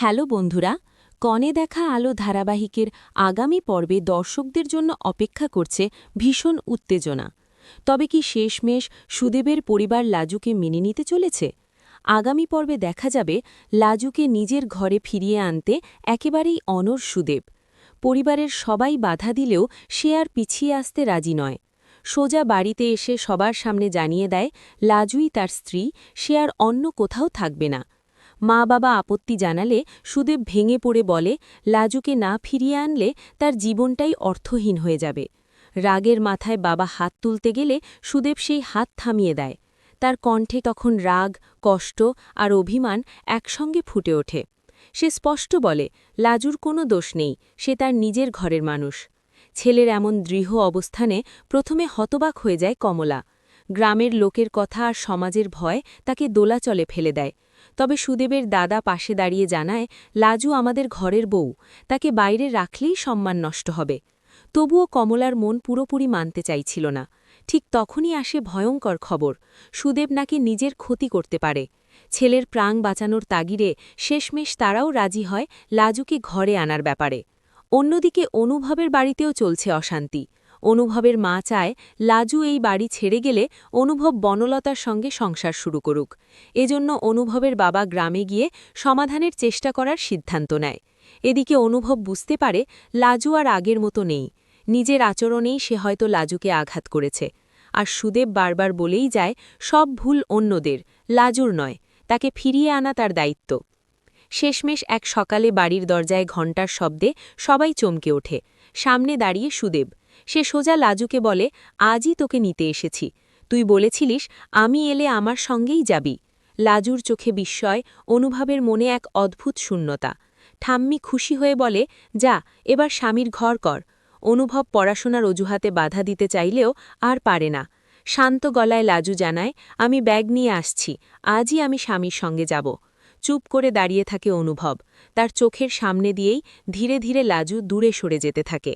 Hello বন্ধুরা, কনে দেখা আলো ধারাবাহিকের আগামী পর্বে দর্শকদের জন্য অপেক্ষা করছে ভীষণ উত্তেজনা। তবে কি শেষমেশ সুদেবের পরিবার লাজুকে মেনে নিতে চলেছে? আগামী পর্বে দেখা যাবে লাজুকে নিজের ঘরে ফিরিয়ে আনতে একেবারেই অনড় সুদেব। পরিবারের সবাই বাধা দিলেও সে আর পিছিয়ে আসতে রাজি নয়। সোজা বাড়িতে এসে সবার সামনে জানিয়ে দেয় লাজুই তার স্ত্রী, সে আর অন্য কোথাও থাকবে না। মা-বাবা আপত্তি জানালে সুদেব ভেঙে পড়ে বলে লাজুকে না ফিরিয়ে আনলে তার জীবনটাই অর্থহীন হয়ে যাবে। রাগের মাথায় বাবা হাত তুলতে গেলে সুদেব সেই হাত থামিয়ে দেয়। তার কণ্ঠে তখন রাগ, কষ্ট আর অভিমান একসঙ্গে ফুটে ওঠে। সে স্পষ্ট বলে লাজুর কোনো দোষ নেই, সে তার নিজের ঘরের মানুষ। ছেলের এমন দৃঢ় অবস্থানে প্রথমে হতবাক হয়ে যায় কমলা। গ্রামের লোকের কথা আর সমাজের ভয় তাকে দোলাচলে ফেলে দেয়। তবে সুদেবের দাদা পাশে দাঁড়িয়ে জানায় লাজু আমাদের ঘরের বউ, তাকে বাইরে রাখলেই সম্মান নষ্ট হবে। তবুও কমলার মন পুরোপুরি মানতে চাইছিল না। ঠিক তখনই আসে ভয়ঙ্কর খবর, সুদেব নাকি নিজের ক্ষতি করতে পারে। ছেলের প্রাণ বাঁচানোর তাগিরে শেষমেশ তারাও রাজি হয় লাজুকে ঘরে আনার ব্যাপারে। অন্যদিকে অনুভবের বাড়িতেও চলছে অশান্তি। অনুভবের মা চায় লাজু এই বাড়ি ছেড়ে গেলে অনুভব বনলতার সঙ্গে সংসার শুরু করুক। এজন্য অনুভবের বাবা গ্রামে গিয়ে সমাধানের চেষ্টা করার সিদ্ধান্ত নেয়। এদিকে অনুভব বুঝতে পারে লাজু আর আগের মতো নেই। নিজের আচরণেই সে হয়তো লাজুকে আঘাত করেছে। আর সুদেব বারবার বলেই যায় সব ভুল অন্যদের, লাজুর নয়, তাকে ফিরিয়ে আনা তার দায়িত্ব। শেষমেশ এক সকালে বাড়ির দরজায় ঘণ্টার শব্দে সবাই চমকে ওঠে। সামনে দাঁড়িয়ে সুদেব। সে সোজা লাজুকে বলে আজই তোকে নিতে এসেছি, তুই বলেছিলিস আমি এলে আমার সঙ্গেই যাবি। লাজুর চোখে বিস্ময়, অনুভবের মনে এক অদ্ভুত শূন্যতা। ঠাম্মি খুশি হয়ে বলে যা, এবার স্বামীর ঘর কর। অনুভব পড়াশোনার অজুহাতে বাধা দিতে চাইলেও আর পারে না। শান্ত গলায় লাজু জানায় আমি ব্যাগ নিয়ে আসছি, আজই আমি স্বামীর সঙ্গে যাব। চুপ করে দাঁড়িয়ে থাকে অনুভব। তার চোখের সামনে দিয়েই ধীরে ধীরে লাজু দূরে সরে যেতে থাকে।